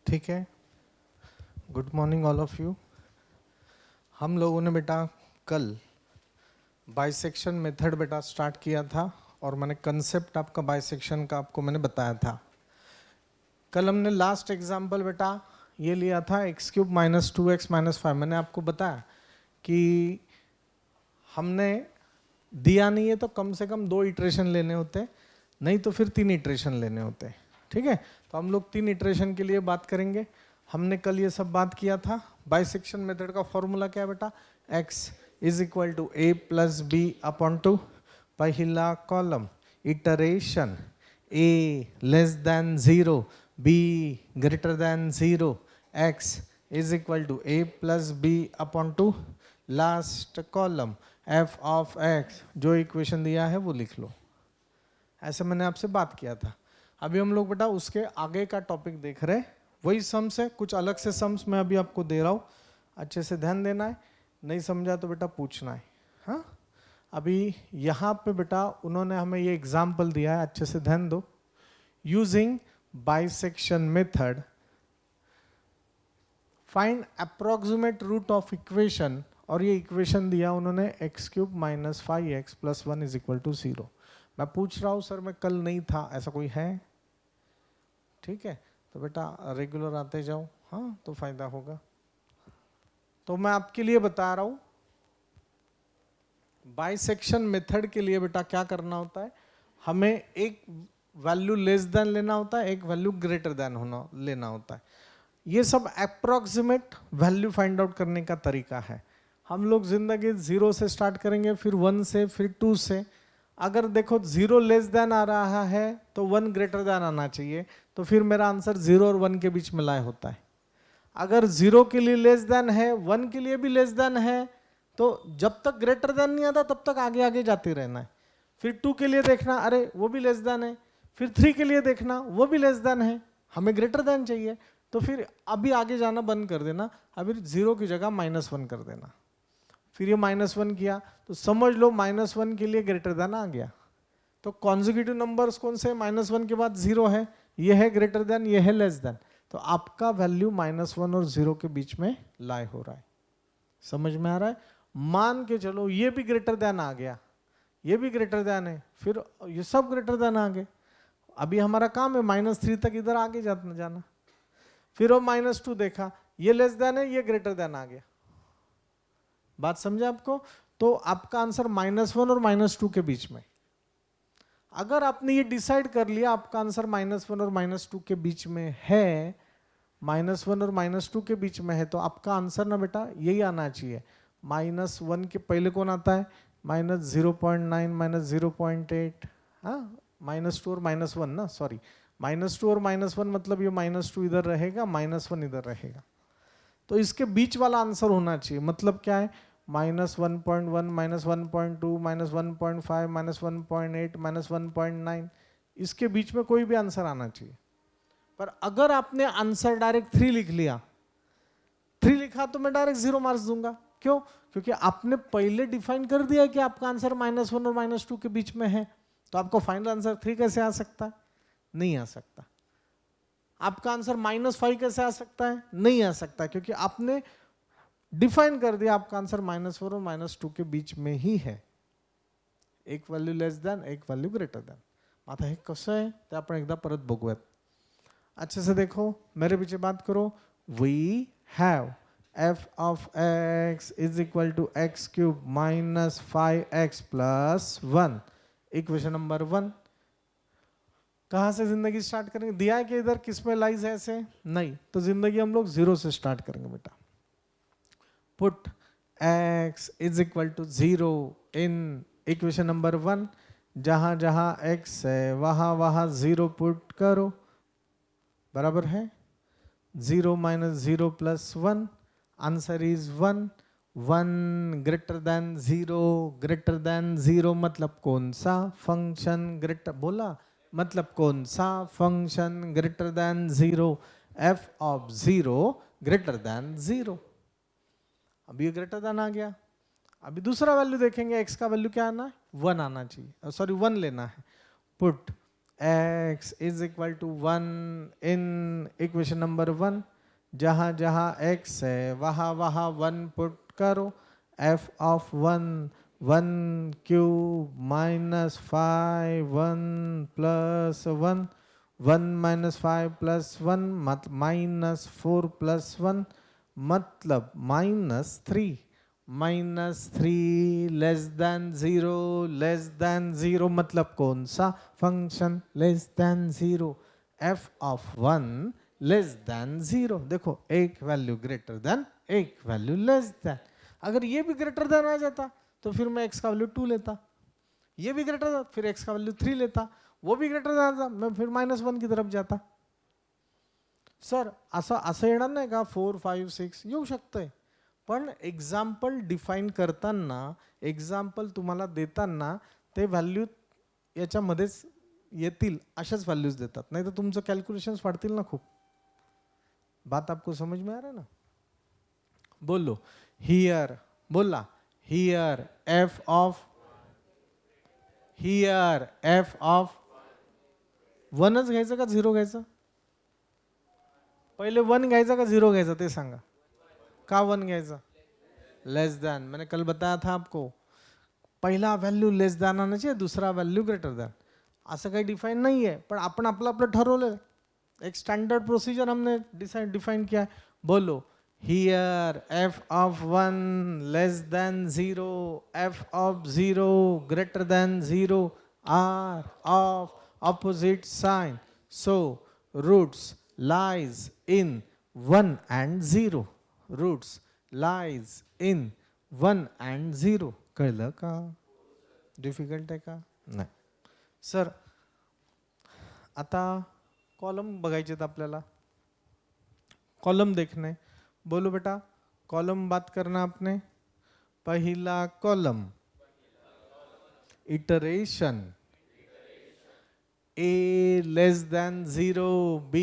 ठीक है, good morning all of you. हम लोगों ने बेटा कल बाइसेक्शन मेथड बेटा स्टार्ट किया था और मैंने कंसेप्ट आपका बाइसेक्शन का आपको मैंने बताया था। कल हमने लास्ट एग्जांपल बेटा ये लिया था x cube minus 2x minus 5। मैंने आपको बताया कि हमने दिया नहीं है तो कम से कम 2 इटरेशन लेने होते, नहीं तो फिर 3 इटरेशन लेने होते। ठीक है, तो हम लोग 3 इटरेशन के लिए बात करेंगे। हमने कल ये सब बात किया था। बाइसेक्शन मेथड का फॉर्मूला क्या है बेटा? x is equal to a plus B upon 2। पहला column iteration a less than 0 b greater then 0 x is equal to a plus B upon 2। Last column f of x, जो equation दिया है वो लिख लो। ऐसे मैंने आपसे बात किया था। अभी हम लोग बेटा उसके आगे का टॉपिक देख रहे हैं। वही सम्स है, कुछ अलग से सम्स मैं अभी आपको दे रहा हूँ, अच्छे से ध्यान देना है। नहीं समझा तो बेटा पूछना है। हाँ, अभी यहाँ पे बेटा उन्होंने हमें ये एग्जाम्पल दिया है, अच्छे से ध्यान दो। Using bisection method find approximate root of equation, और ये इक्वेशन दिया उन्होंने X cube minus 5x plus 1 is equal to 0। मैं पूछ रहा हूँ सर मैं कल नहीं था, ऐसा कोई है? ठीक है, तो बेटा रेगुलर आते जाओ, हाँ तो फायदा होगा। तो मैं आपके लिए बता रहा हूँ बाइसेक्शन मेथड के लिए बेटा क्या करना होता है, हमें एक वैल्यू लेस देन लेना होता है, एक वैल्यू ग्रेटर देन होना लेना होता है। ये सब अप्रोक्सीमेट वैल्यू फाइंड आउट करने का तरीका है। हम लोग जिंदगी 0 से स्टार्ट करेंगे, फिर 1 से, फिर 2 से। अगर देखो 0 लेस देन आ रहा है तो 1 ग्रेटर देन आना चाहिए, तो फिर मेरा आंसर 0 और 1 के बीच में लाए होता है। अगर 0 के लिए लेस देन है, 1 के लिए भी लेस देन है, तो जब तक ग्रेटर देन नहीं आता तब तक आगे आगे जाते रहना है। फिर 2 के लिए देखना, अरे वो भी लेस देन है। फिर 3 के लिए देखना, वो भी लेस देन है, हमें ग्रेटर देन चाहिए, तो फिर अभी आगे जाना बंद कर देना। अभी 0 की जगह -1 कर देना। फिर ये -1 किया तो समझ लो -1 के लिए ग्रेटर देन आ गया। तो कॉन्जिक्यूटिव नंबर्स कौन से? -1 के बाद 0 है, ये है ग्रेटर देन, ये है लेस देन। तो आपका वैल्यू -1 और 0 के बीच में लाई हो रहा है। समझ में आ रहा है? मान के चलो ये भी ग्रेटर देन आ गया, ये भी ग्रेटर देन है, फिर ये सब ग्रेटर देन आ गए। अभी हमारा काम है -3 तक इधर आगे जाना। फिर वो -2 देखा, ये लेस देन है, ये ग्रेटर देन आ गया। बात समझे आपको? तो आपका आंसर -1 और -2 के बीच में। अगर आपने ये डिसाइड कर लिया आपका आंसर -1 और -2 के बीच में है, -1 और -2 के बीच में है, तो आपका आंसर ना बेटा यही आना चाहिए। -1 के पहले कौन आता है? -0.9 -0.8, हाँ -2 और -1 ना, सॉरी -2 और -1 मतलब ये -2 इधर रहेगा, -1 इधर रहेगा। तो इसके बीच वाला आंसर होना चाहिए। मतलब क्या है? -1.1 -1.2 -1.5 -1.8 -1.9, इसके बीच में कोई भी आंसर आना चाहिए। पर अगर आपने आंसर डायरेक्ट 3 लिख लिया, 3 लिखा तो मैं डायरेक्ट 0 मार्क्स दूंगा। क्यों? क्योंकि आपने पहले डिफाइन कर दिया कि आपका आंसर -1 और -2 के बीच में है। तो आपका फाइनल आंसर 3 कैसे आ सकता है? नहीं आ सकता। आपका आंसर -5 कैसे आ सकता है? नहीं आ सकता, क्योंकि आपने डिफाइन कर दिया आपका आंसर -4 और -2 के बीच में ही है। एक व्हॅल्यू लेस दॅन, एक व्हॅल्यू ग्रेटर दॅन। आता हे कसं आहे ते आपण एकदा परत बघूयात। अच्छे से देखो, मेरे पीछे बात करो। We have f of x is equal to X cube minus 5x plus 1, equation number 1। कहाँ से जिंदगी स्टार्ट करेंगे? दिया है कि इधर किस में लाइज है ऐसे? नहीं, तो जिंदगी हम लोग 0 से स्टार्ट करेंगे बेटा। Put x is equal to 0 in equation number 1। जहां जहां x है वहां वहां 0 पुट करो, बराबर है 0 - 0 + 1, answer is 1। 1 greater than 0, greater than 0 मतलब कौन सा फंक्शन ग्रेटर? बोला मतलब कौन सा function greater then 0? f of 0 greater than 0। अब ये ग्रेटर देन आ गया। अभी दूसरा वैल्यू देखेंगे, x का वैल्यू क्या आना है? 1 आना चाहिए, सॉरी 1 लेना है। Put x is equal to 1 in equation number 1, जहाँ जहाँ x है वहाँ वहाँ 1 पुट करो, f of 1 1 cube minus 5 1 plus 1 1 minus 5 plus 1 मत माइनस 4 प्लस 1 मतलब -3 -3 लेस देन 0 मतलब कौन सा function less than 0, f of 1 less than 0। देखो एक वैल्यू ग्रेटर देन एक वैल्यू लेस देन। अगर ये भी ग्रेटर देन आ जाता तो फिर मैं x का वैल्यू 2 लेता, ये भी ग्रेटर था फिर x का वैल्यू 3 लेता, वो भी ग्रेटर था मैं फिर -1 की तरफ जाता। सर असं येणार नाही का 4 5 6 येऊ शकतंय, पण एक्झाम्पल डिफाईन करताना एक्झाम्पल तुम्हाला देताना ते व्हॅल्यू याच्यामध्येच येतील अशाच व्हॅल्यूज देतात, नाही तर तुमचं कॅल्क्युलेशन्स वाढतील ना खूप। बात आपको समझ में आ रहा है ना? बोलो हियर, बोला here F of, here F of 1च घ्यायचं का 0 घ्यायचं? पहिले 1 घ्यायचा का 0 घ्यायचा ते सांगा। का 1 घ्यायचा? लेस देन, मैंने कल बताया था आपको, पहला वैल्यू लेस देन आना चाहिए, दूसरा वैल्यू ग्रेटर देन। असं काही डिफाइन नहीं है, पण आपण आपलं आपलं ठरवलं, एक स्टैंडर्ड प्रोसीजर हमने डिफाइन किया है। बोलो here F of 1 less than 0, F of 0 greater than 0 are of opposite sign, so roots lies in 1 and 0, roots lies in 1 and 0। कळलं का? डिफिकल्ट आहे का? नाही सर। आता कॉलम बघायचे आहेत आपल्याला, कॉलम देखने। बोलो बेटा कॉलम बात करना आपने। पहला column iteration a less than 0, b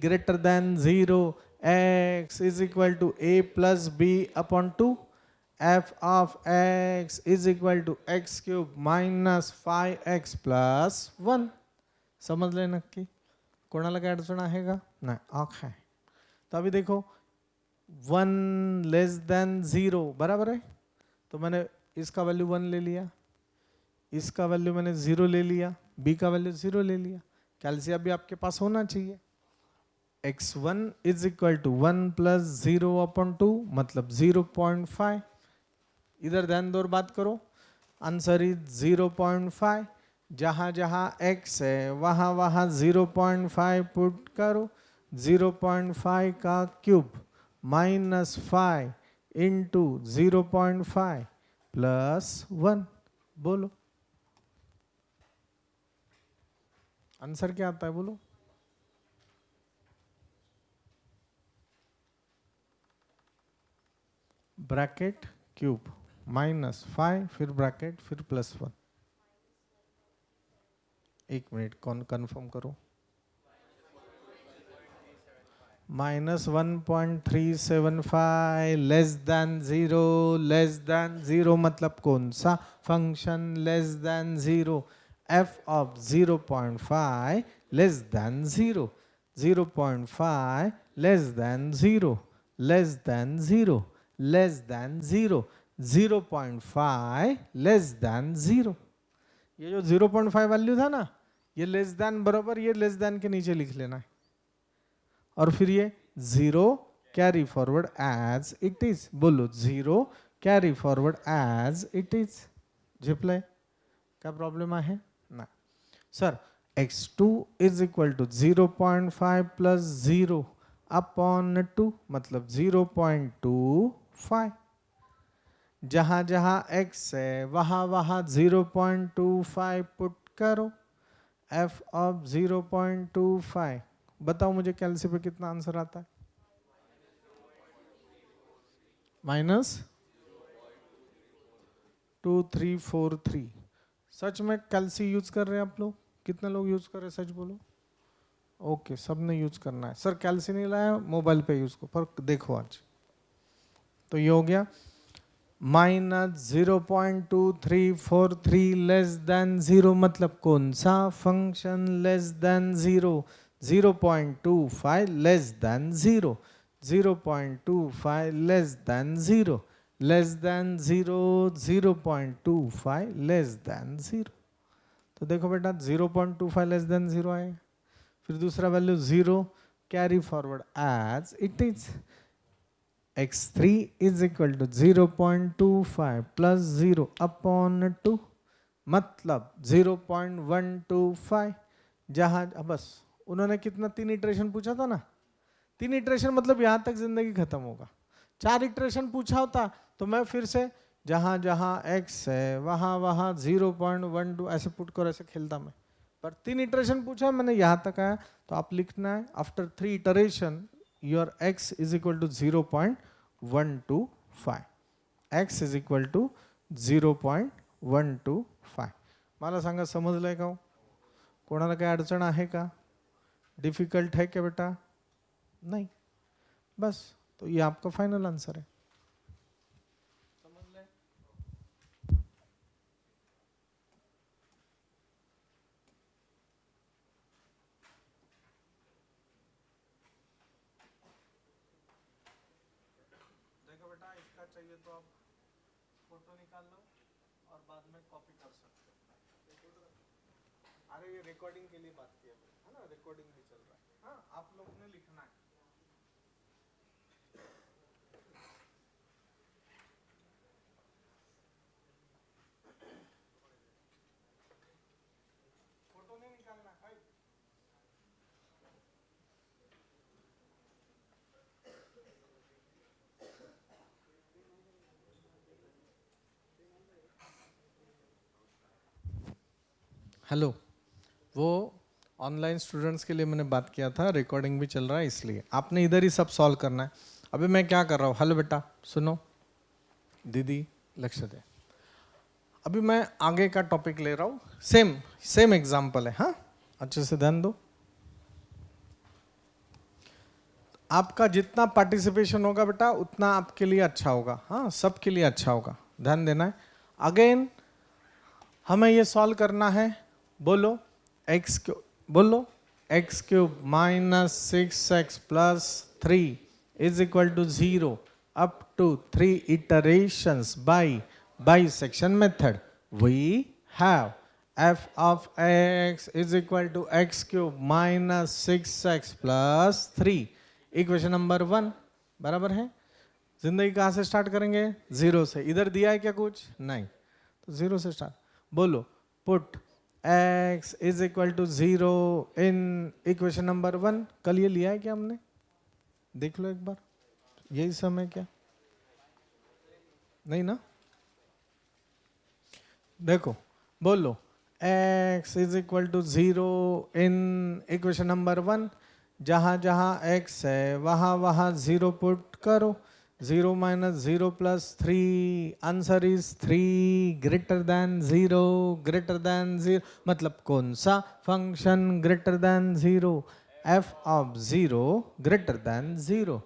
greater then 0, x is equal to a plus b upon 2, f of x is equal to x cube minus 5x plus 1। समझले नक्की? कोणाला काय अडचण आहे का? नाही ओके। तो अभी देखो 1 लेस देन 0 बराबर है, तो मैंने इसका वैल्यू 1 ले लिया, इसका वैल्यू मैंने 0 ले लिया, b का वैल्यू 0 ले लिया। कैल्सियम भी आपके पास होना चाहिए। x1 is equal to 1 plus 0 upon 2 मतलब 0.5। इधर ध्यान दो और बात करो, आंसर इज 0.5। जहाँ जहाँ x है वहाँ वहाँ 0.5 पुट करो, 0.5 का क्यूब माइनस 5 इंटू 0.5 प्लस 1। बोलो आंसर क्या आता है? बोलो ब्रैकेट क्यूब -5 फिर ब्रैकेट फिर +1। एक मिनट कौन कंफर्म करो, -1.375 लेस देन 0 मतलब कौन सा function less than 0, f of 0.5 less than 0, 0.5 less than 0 less than 0 less than 0, 0.5 less than 0। ये जो 0.5 वैल्यू था ना, ये लेस देन बराबर ये लेस देन के नीचे लिख लेना है, और फिर ये 0 carry forward as it is. बोलो 0 carry forward as it is. झिपलंय? क्या प्रॉब्लेम आहे? ना sir. x2 is equal to 0.5 plus 0 upon 2 मतलब 0.25। जहाँ जहाँ x है वहाँ वहाँ 0.25 पुट करो, f ऑफ 0.25। बताओ मुझे कैलसी पे कितना आंसर आता है? -2343। सच में कैलसी यूज कर रहे हैं आप लोग? कितने लोग यूज कर रहे हैं सच बोलो? ओके सबने यूज करना है। सर कैलसी नहीं लाया मोबाइल पे यूज को, पर देखो आज तो ये हो गया माइनस 0.2343 लेस देन 0 मतलब कौन सा function less than 0? 0.25 less than 0, 0.25 less than 0, less than 0, 0.25 less than 0। तो देखो बेटा 0.25 लेस देन 0 आएगा, फिर दूसरा value 0, carry forward as it is. x3 is equal to 0.25 plus 0 upon 2 मतलब 0.125। जहां बस उन्होंने कितना 3 इटरेशन पूछा था ना, 3 इटरेशन मतलब यहां तक जिंदगी खत्म होगा। 4 इटरेशन पूछा होता तो मैं फिर से जहां जहां x है वहां वहां 0.12 ऐसे पुट कर ऐसे खेलता मैं, पर 3 इटरेशन पूछा मैंने यहां तक आया। तो आप लिखना है after 3 iteration your x is equal to 0.125, x is equal to 0.125। मला सांगा समजलंय का? कोणाला काही अडचण आहे का? डिफिकल्ट है क्या बेटा? नहीं, बस तो ये आपका फाइनल आंसर है। समझ ले? देखो बेटा इसका चाहिए तो आप फोटो निकाल लो और बाद में कॉपी कर सकते हो। अरे ये रिकॉर्डिंग के लिए बात किया है ना, रिकॉर्डिंग भी चल रहा है। हाँ आप लोग ने लिखना है। फोटो नहीं निकालना है। हेलो, वो ऑनलाइन स्टूडेंट्स के लिए मैंने बात किया था, रिकॉर्डिंग भी चल रहा है इसलिए आपने इधर ही सब सॉल्व करना है। अभी मैं क्या कर रहा हूँ, हेलो बेटा सुनो, दीदी लक्ष्य दे। अभी मैं आगे का टॉपिक ले रहा हूँ, सेम सेम एग्जाम्पल है। हाँ अच्छे से ध्यान दो, आपका जितना पार्टिसिपेशन होगा बेटा उतना आपके लिए अच्छा होगा। हाँ सबके लिए अच्छा होगा, ध्यान देना है। अगेन हमें ये सॉल्व करना है, बोलो एक्स क्यूब, बोलो X cube minus 6x plus 3 is equal to 0 up to 3 iterations bisection method. We have f of x is equal to x cube minus 6x plus 3, equation number 1 बराबर है। जिंदगी कहाँ से start करेंगे? 0 से। इधर दिया है क्या कुछ? नहीं, तो 0 से स्टार्ट। बोलो put x is equal to 0 in equation number 1। कल ये लिया है क्या हमने? देख लो एक बार, यही समय क्या? नहीं ना? देखो बोलो x is equal to 0 in equation number 1। जहां जहां x है वहां वहां 0 पुट करो। 0 minus 0 plus 3, answer is 3 greater then 0, greater than 0 मतलब कौन सा function greater then 0? f of 0 greater than 0।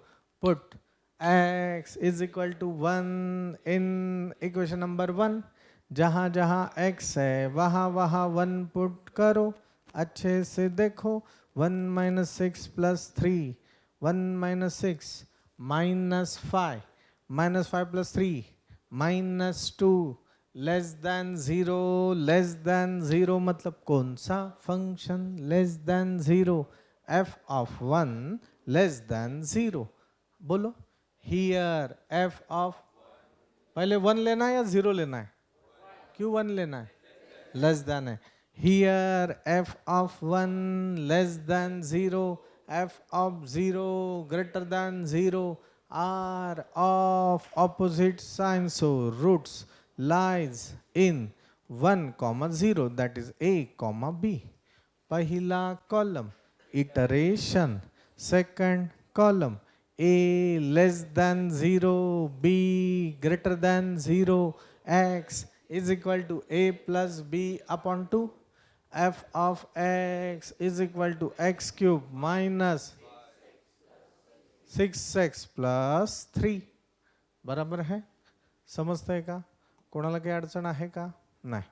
Put x is equal to 1 in equation number 1। जहाँ जहाँ x है वहाँ वहाँ 1 पुट करो। अच्छे से देखो, 1 minus 6 plus 3, 1 minus 6 minus 5 plus 3 minus 2 less than 0, less than 0 मतलब कौन सा function less than 0? f of 1 less than 0। बोलो हियर f ऑफ, पहले 1 लेना है या 0 लेना है? क्यों 1 लेना है? लेस देन है। Here f of 1 less than 0, f of 0 greater than 0 are of opposite sign, so roots lies in 1, 0 that is a, b। पहला column iteration, second column a less than 0, b greater then 0, x is equal to a plus b upon 2, f of x is equal to x cube minus 6x plus 3 बराबर है। समजतंय का? कोणाला काही अडचण आहे का? नाही.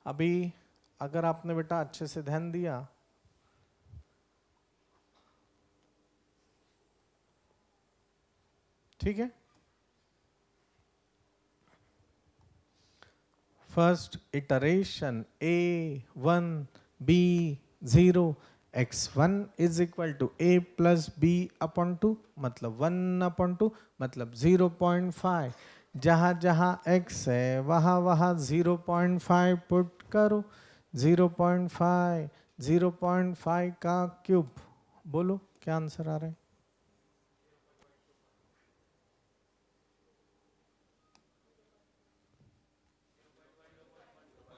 अभी अगर आपने बेटा अच्छे से ध्यान दिया, ठीक है. First iteration a1 b0 x1 is equal to a plus b upon 2, मतलब 1 अपॉन 2, मतलब 0.5. जहाँ जहाँ x है वहाँ वहाँ 0.5 पुट करो. 0.5 0.5 का क्यूब. बोलो क्या आंसर आ रहा है?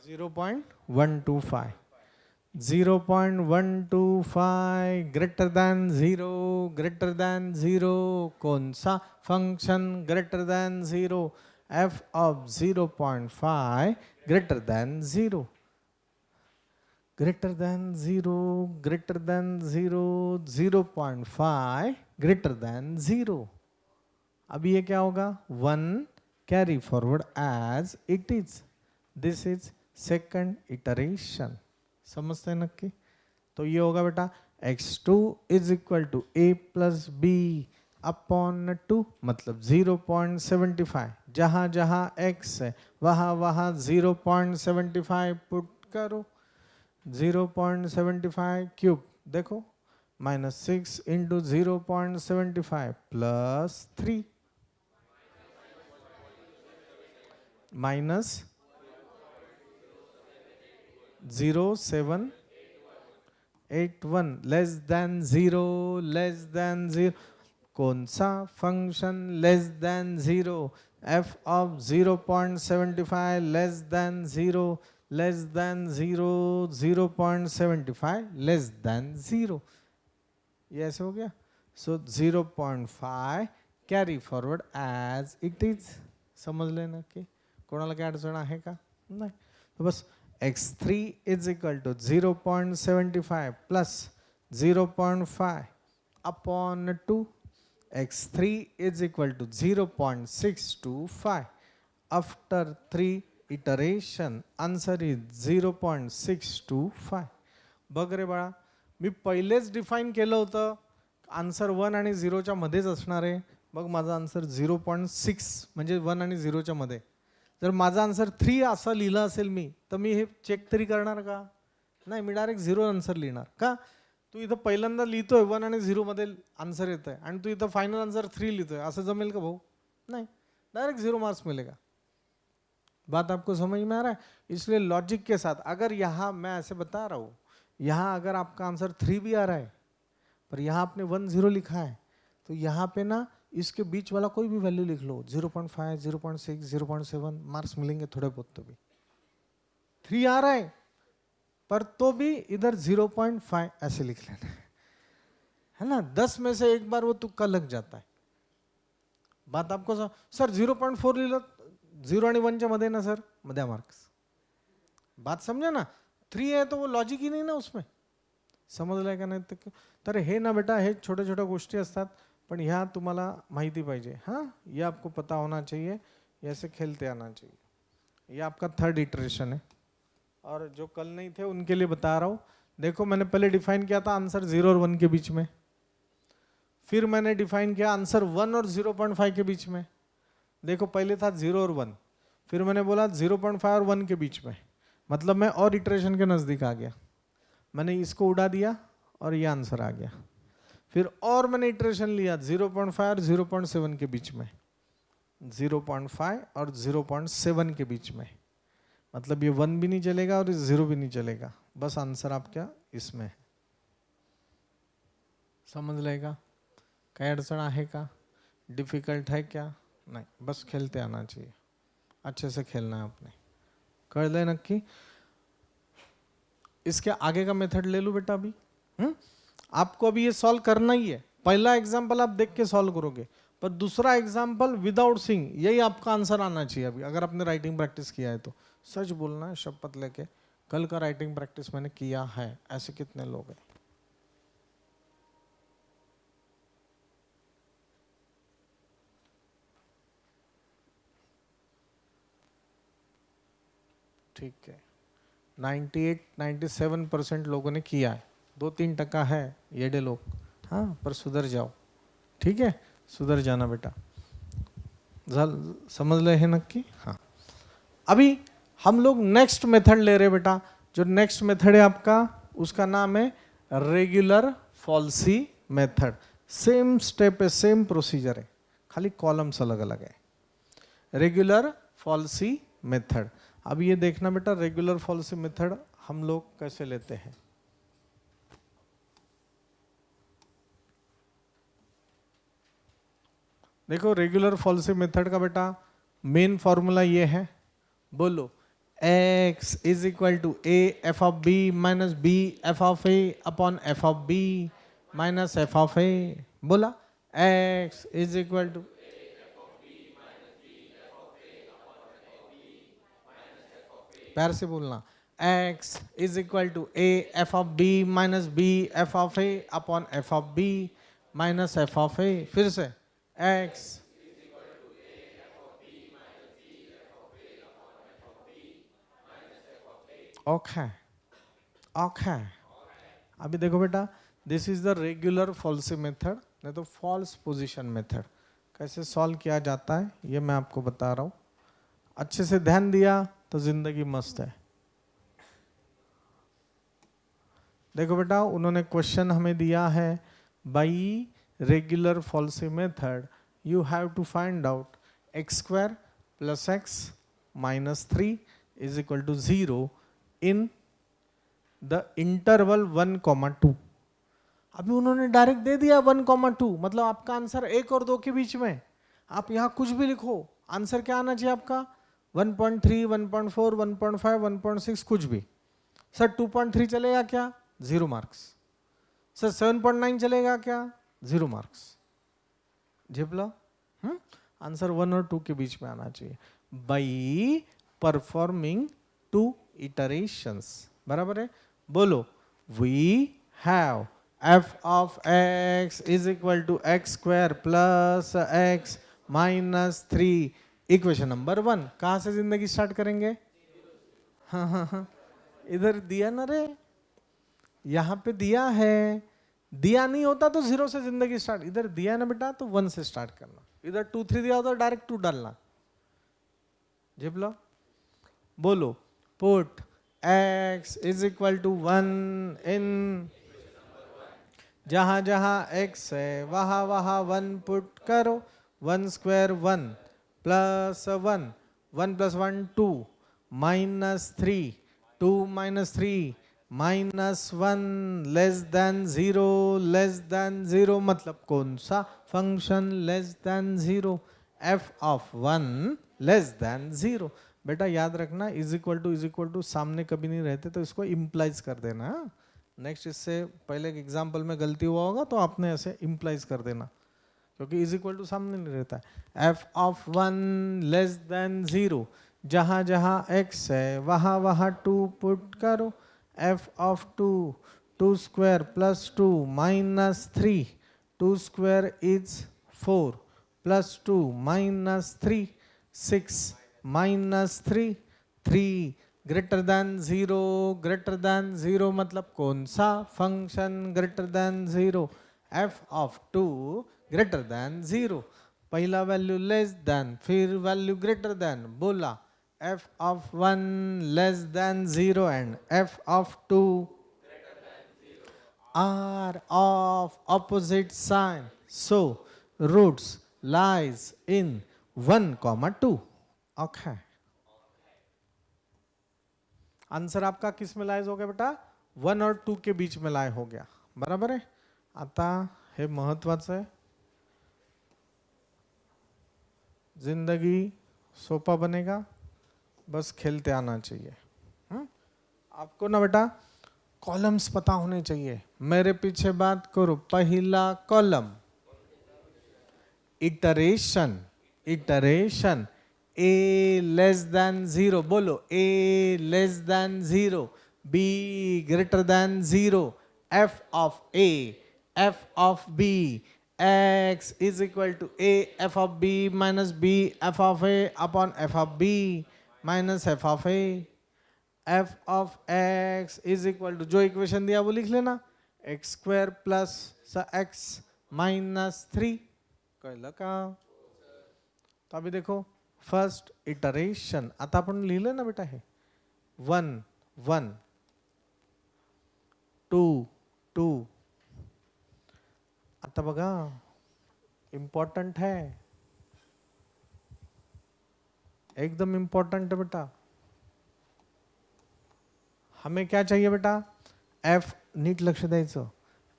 0.125. 0.125 ग्रेटर देन 0 कौन सा function greater then 0? f of 0.5 greater then 0. Greater than 0 greater than 0 0.5 greater then 0. अभी ये क्या होगा? 1 carry forward as it is. This is second iteration. समझते हैं नक्की? तो ये होगा बेटा x2 is equal to a plus B upon 2, मतलब 0.75. जहाँ जहाँ x है वहाँ वहाँ 0.75 पुट करो. 0.75 क्यूब. देखो -6 into 0.75 plus 3 minus 0.781 less than 0. कौन सा function less than 0? f of 0.75 less than 0 less than 0.75 less than 0. ये ऐसे हो गया. सो 0.5 carry forward as it is. समजले ना? की कोणाला काय अडचण आहे का? नाही. तर बस x3 is equal to 0.75 plus 0.5 upon 2. x3 is equal to 0.625. After 3 iteration, answer is 0.625. बघ रे बाळा, मी पहिलेच डिफाईन केलं होतं आन्सर 1 आणि 0च्या मध्येच असणार आहे. बघ माझा आन्सर 0.6 म्हणजे 1 आणि 0च्या मध्ये. जर माझा आन्सर 3 असा लिहिला असेल मी, तर मी हे चेक तरी करणार का? नाही, मी डायरेक्ट 0 आन्सर लिहिणार का? तू इथं पहिल्यांदा लिहितोय 1 आणि 0 मध्ये आन्सर येत आहे आणि तू इथं फाइनल आंसर 3 लिखतोय, असं जमेल का भाऊ? नहीं, डायरेक्ट 0 मार्क्स मिलेगा. बात आपको समझ में आ रहा है? इसलिए लॉजिक के साथ अगर यहाँ मैं ऐसे बता रहा हूँ, यहाँ अगर आपका आंसर 3 भी आ रहा है पर यहाँ आपने 1 0 लिखा है, तो यहाँ पे ना इसके बीच वाला कोई भी वैल्यू लिख लो, 0.5 0.6 0.7 मार्क्स मिलेंगे थोड़े बहुत. तो भी 3 आ रहा है पर तो भी इधर 0.5 ऐसे लिख लेना है ना. 10 में से एक बार वो तुक्का लग जाता है. बात आपको सर 0.4 लिहिलं, 0 आणि 1 च्या मध्ये ना सर, मध्ये मार्क्स. बात समझा ना? 3 है तो वो लॉजिक ही नहीं ना उसमें. समजलंय का नाही? तर हे ना बेटा, हे छोट्या छोट्या गोष्टी असतात, पण ह्या तुम्हाला माहिती पाहिजे. हाँ, ये आपको पता होना चाहिए, ऐसे खेलते आना चाहिए. ये आपका थर्ड इटरेशन है. और जो कल नहीं थे उनके लिए बता रहा हूँ. देखो मैंने पहले डिफाइन किया था आंसर 0 और 1 के बीच में, फिर मैंने डिफाइन किया आंसर 1 और 0.5 के बीच में. देखो पहले था 0 और 1, फिर मैंने बोला 0.5 और 1 के बीच में, मतलब मैं और इटरेशन के नज़दीक आ गया. मैंने इसको उड़ा दिया और ये आंसर आ गया. फिर और मैंने इटरेशन लिया 0.5 और 0.7 के बीच में, 0.5 और 0.7 के बीच में, मतलब ये 1 भी नहीं चलेगा और 0 भी नहीं चलेगा. बस आंसर आपका इसमें है. समझ लेगा? काही अडचण आहे का? डिफिकल्ट है क्या? नहीं, बस खेलते आना चाहिए. अच्छे से खेलना है आपने. कर ले नक्की. इसके आगे का मेथड ले लो बेटा अभी. आपको अभी ये सॉल्व करना ही है. पहला एग्जाम्पल आप देख के सॉल्व करोगे, पर दूसरा एग्जाम्पल विदाउट सीइंग, यही आपका आंसर आना चाहिए अभी, अगर आपने राइटिंग प्रैक्टिस किया है तो. सच बोलना है, शपथ लेके. कल का राइटिंग प्रैक्टिस मैंने किया है. ऐसे कितने लोग हैं? ठीक है, 98-97% लोगों ने किया है, 2-3% है येडे लोग, हाँ, पर सुधर जाओ, ठीक है, सुधर जाना बेटा, समझ रहे हैं नक्की? हाँ, अभी हम लोग नेक्स्ट मेथड ले रहे बेटा। जो नेक्स्ट मेथड है आपका, उसका नाम है regular falsi method. Same step है, सेम प्रोसीजर है, खाली कॉलम्स अलग अलग है। रेगुलर फॉल्सी मेथड, अब ये देखना बेटा रेगुलर फॉल्सी मेथड हम लोग कैसे लेते हैं। देखो रेगुलर फॉल्सी मेथड का बेटा मेन फॉर्मूला ये है, बोलो, x is equal to a f of b minus b f of a upon f of b minus f of a। बोला x इज इक्वल टू, प्यार से बोलना, x is equal to a f of b minus b f of a upon f of b minus f of a। फिर से x, okay okay. अभी देखो बेटा, this is the regula falsi method, नहीं तो फॉल्स पोजीशन मेथड। कैसे solve किया जाता है ये मैं आपको बता रहा हूँ, अच्छे से ध्यान दिया तो जिंदगी मस्त है। देखो बेटा, उन्होंने क्वेश्चन हमें दिया है, by regula falsi method you have to find out X square plus X minus 3 is equal to 0 in the interval 1,2। अभी उन्होंने डायरेक्ट दे दिया 1,2, मतलब आपका आंसर 1 और 2 के बीच में। आप यहाँ कुछ भी लिखो, आंसर क्या आना चाहिए आपका, 1.3, 1.4, 1.5, 1.6, कुछ भी। सर 2.3 चलेगा क्या, 0 मार्क्स। सर 7.9 चलेगा क्या, 0 मार्क्स। झेपला, आंसर 1 और 2 के बीच में आना चाहिए बाई परफॉर्मिंग 2 इटरेशंस। बराबर है, बोलो, we have f of x is equal to x square plus x minus 3, equation number 1। कहाँ से जिंदगी स्टार्ट करेंगे, हाँ हाँ हाँ, इधर दिया ना रे, यहाँ पे दिया है, दिया नहीं होता तो 0 से जिंदगी स्टार्ट, इधर दिया ना बेटा तो 1 से स्टार्ट करना, इधर 2 3 दिया होता डायरेक्ट 2 डालना। झेप लो, बोलो, put x is equal to 1 इन, जहां जहां x है वहां वहां 1 पुट करो, 1 square 1 plus 1, 1 plus 1 2 minus 3, 2 minus 3 minus 1 less than 0, less than 0 मतलब कौन सा function less than 0, f of 1 less than 0। बेटा याद रखना, इज इक्वल टू सामने कभी नहीं रहते तो इसको इम्प्लाइज कर देना। नेक्स्ट, इससे पहले एग्जाम्पल में गलती हुआ होगा तो आपने ऐसे इम्प्लाइज कर देना, क्योंकि इज इक्वल टू सामने नहीं रहता है। एफ ऑफ 1 लेस देन 0, जहां जहां x है वहां वहां 2 पुट करो, F of 2, 2 square plus 2 minus 3, 2 square is 4 plus 2 minus 3, 6 minus 3, 3 greater then 0 मतलब कौन सा function greater then 0, F of 2 greater then 0। पहला वैल्यू लेस देन, फिर वैल्यू ग्रेटर देन, बोला F of 1 less than 0 and F of 2 are of opposite sign, so roots lies in 1,2। Okay, answer आपका किस में lies हो गया बेटा, 1 और 2 के बीच में लाय हो गया। बराबर आहे। आता हे महत्वाचं आहे, जिंदगी सोपा बनेगा, बस खेलते आना चाहिए। आपको ना बेटा कॉलम्स पता होने चाहिए। मेरे पीछे बात करो, पहला column iteration, iteration a less than 0, बोलो a less than 0, b greater then 0, f of a, f of b, x is equal to a f of b minus b f of a upon f of b minus f of a। F of X is equal to, जो equation दिया वो लिख लेना, X square plus X minus 3. कळलं का? तो अभी देखो फर्स्ट इटरेशन, आता आपण लिहिलं ना बेटा हे 1 1 2 2. आता बघा इम्पॉर्टंट है, एकदम इम्पॉर्टंट है बेटा. हमें क्या चाहिए बेटा? एफ, नीट लक्ष द्यायचं.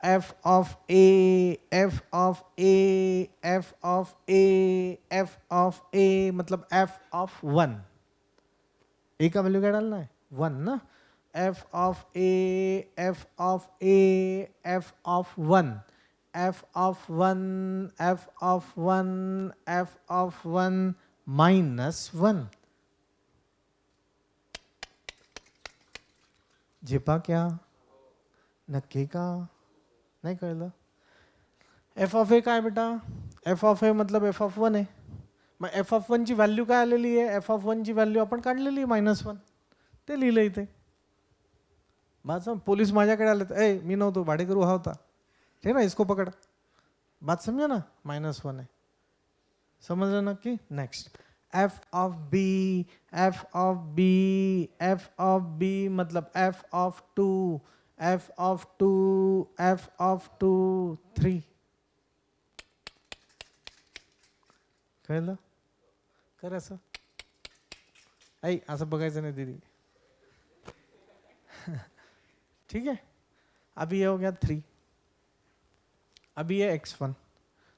F of A, F of A, F of A, F of A मतलब एफ ऑफ 1. ए का वैल्यू क्या डालना है? 1 ना. F of A, F of A, F of 1, F of 1, F of 1, F of 1 minus 1. झेपा क्या? नक्की का? नाही कळलं? एफ ऑफ ए काय बेटा? एफ ऑफ ए मतलब एफ ऑफ 1 आहे. मग एफ ऑफ 1 ची व्हॅल्यू काय आलेली आहे? एफ ऑफ 1 ची व्हॅल्यू आपण काढलेली आहे -1. ते लिहिलं इथे. माझं पोलीस माझ्याकडे आले, ए मी नव्हतो, भाडेकरू हा होता, ठीक ना, इसको पकड. बात समजा ना, -1 आहे. समजलं नक्की? Next f of B, F of B, F of B मतलब F of 2, f of 2, f of 2 3. कळलं? कर असं. ऐ असं बघायचं नहीं दीदी. ठीक है, अभी ये हो गया 3. अभी ये x1,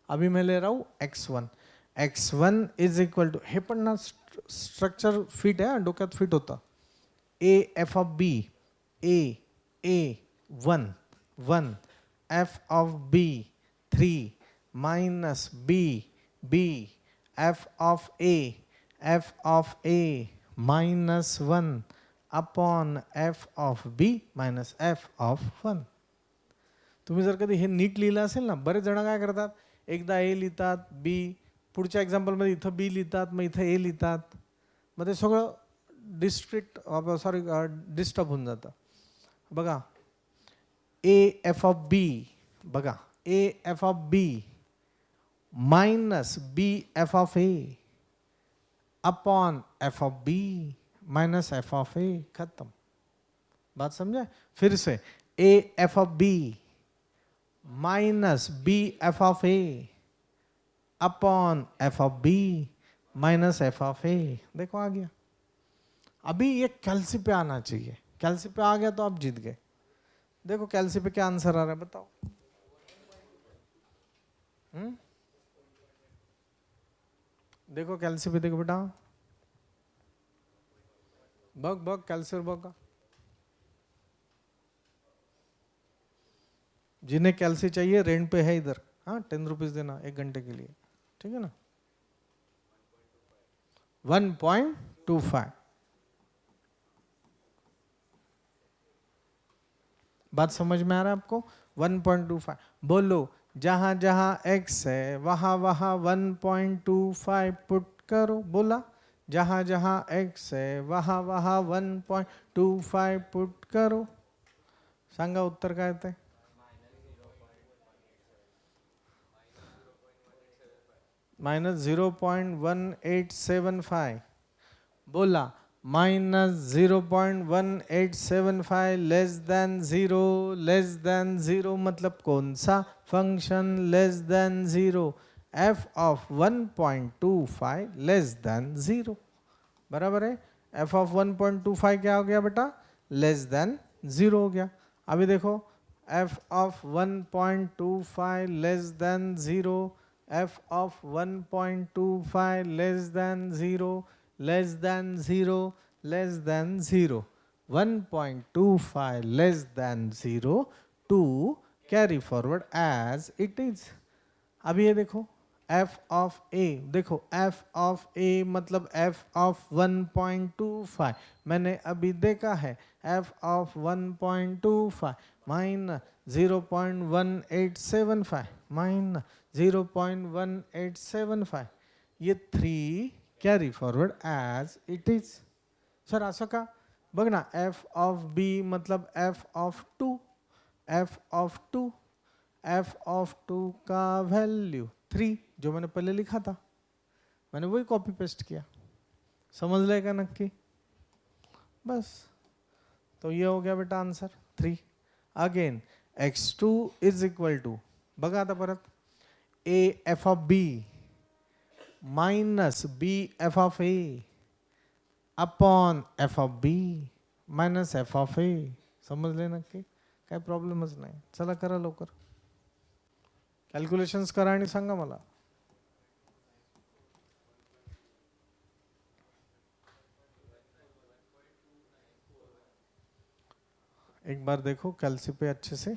अभी मैं ले रहा हूँ x1. x1 is equal to, हे पण ना स्ट्रक्चर फिट आहे, डोक्यात फिट होता. A F of B, A 1 1, F of B 3 minus B F of A minus 1 upon F of B minus F of 1. तुम्ही जर कधी हे नीट लिहिलं असेल ना, बरेच जण काय करतात, एकदा ए लिहितात, बी, पुढच्या एक्झाम्पलमध्ये इथं बी लिहितात, मग इथं ए लिहितात, मग ते सगळं डिस्टर्ब होऊन जातं. बघा ए एफ ऑफ बी, बघा A F of B minus B F of A upon F of B minus F of A. खत्म. बात समझे? फिर से A F of B minus B F of A upon F of B minus F of A. देखो आ गया. अभी ये कैलसी पे आना चाहिए. कैलसी पे आ गया तो आप जीत गए. देखो कैलसी पे क्या आंसर आ रहा है बताओ. देखो कैलसी पे, देखो बेटा, बग कैलसी बग. जिन्हें कैलसी चाहिए रेंट पे है इधर, हाँ 10 रुपीज देना 1 घंटे के लिए, ठीक है ना. 1.25. बात समझ में आ रहा है आपको? 1.25. बोलो जहां जहां x है वहां वहां 1.25 पुट करो. बोला जहां जहां x है वहां वहां 1.25 पुट करो. सांगा उत्तर काय येते? -0.1875. बोला -0.1875 लेस देन 0 मतलब कौन सा function less than 0? F of 1.25 less than 0. बराबर है. एफ ऑफ 1.25 क्या हो गया बेटा? लेस देन 0 हो गया. अभी देखो F of 1.25 less than 0, F of 1.25 less than 0, less than 0, less than 0, 1.25 less than 0 to carry forward as it is. अभी ये देखो f of a, देखो f of a मतलब f of 1.25 मैंने अभी देखा है. f of 1.25 माइनस 0.1875 माइनस 0.1875, ये 3 carry forward as it is. Sir असं का? बघ ना, एफ ऑफ बी मतलब F of two, F of two, F of two का वैल्यू 3, जो मैंने पहले लिखा था, मैंने वही कॉपी पेस्ट किया। समझ लेगा नक्की? बस, तो ये हो गया बेटा answer 3। Again x2 is equal to, बघा आता परत, a f of b minus b f of a upon f of b minus f of a. समजले नक्की? काय प्रॉब्लेमच नाही. चला करा लवकर, कॅल्क्युलेशन्स करा आणि सांगा मला. एक बार देखो कैलसी पे अच्छे से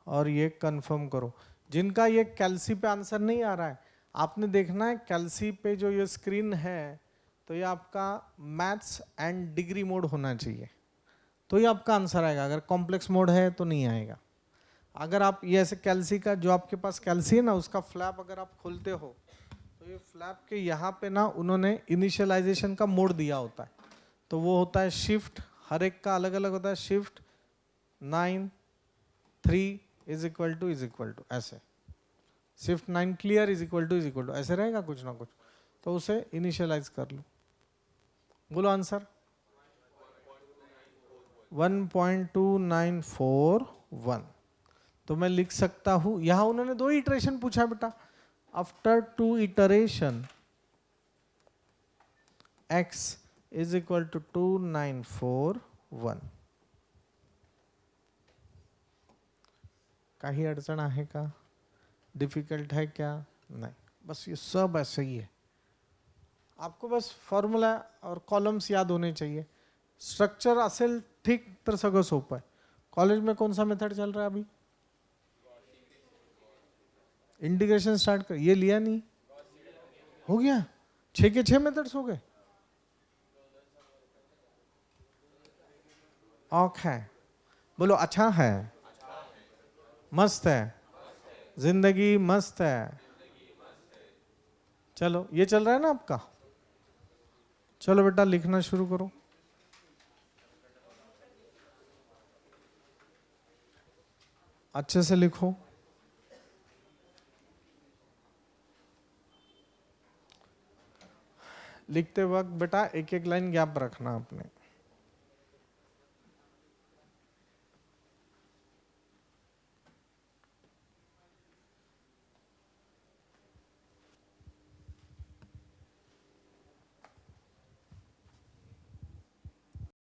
और ये कंफर्म करो. जिनका ये कैलसी पे आंसर नहीं आ रहा है, आपने देखना है कैलसी पे जो ये स्क्रीन है, तो ये आपका मैथ्स एंड डिग्री मोड होना चाहिए, तो ये आपका आंसर आएगा. अगर कॉम्प्लेक्स मोड है तो नहीं आएगा. अगर आप ये ऐसे कैलसी का, जो आपके पास कैलसी है ना, उसका फ्लैप अगर आप खोलते हो, तो ये फ्लैप के यहाँ पे ना उन्होंने इनिशियलाइजेशन का मोड दिया होता है. तो वो होता है शिफ्ट, हर एक का अलग अलग होता है. शिफ्ट 9 3 इज इक्वल टू ऐसे. Shift 9 clear is equal to ऐसे रहेगा कुछ ना कुछ, तो उसे इनिशियलाइज कर लो. बोलो आंसर. 1.2941. तो मैं लिख सकता हूं, यहां उन्होंने 2 इटरेशन पूछा बेटा. After 2 iteration x is equal to 2941. काही अडचण आहे का? डिफिकल्ट है क्या? नहीं, बस ये सब ऐसे ही है. आपको बस फॉर्मूला और कॉलम्स याद होने चाहिए. स्ट्रक्चर असेल ठीक तर सगळं सोपं आहे. कॉलेज में कौन सा मेथड चल रहा है अभी? इंटीग्रेशन स्टार्ट कर, ये लिया नहीं, हो गया. 6 के 6 मेथड्स हो गए. ओके, बोलो अच्छा है, मस्त है, जिंदगी मस्त है. चलो, ये चल रहा है ना आपका. चलो बेटा लिखना शुरू करो. अच्छे से लिखो. लिखते वक्त बेटा एक एक लाइन गैप रखना आपने.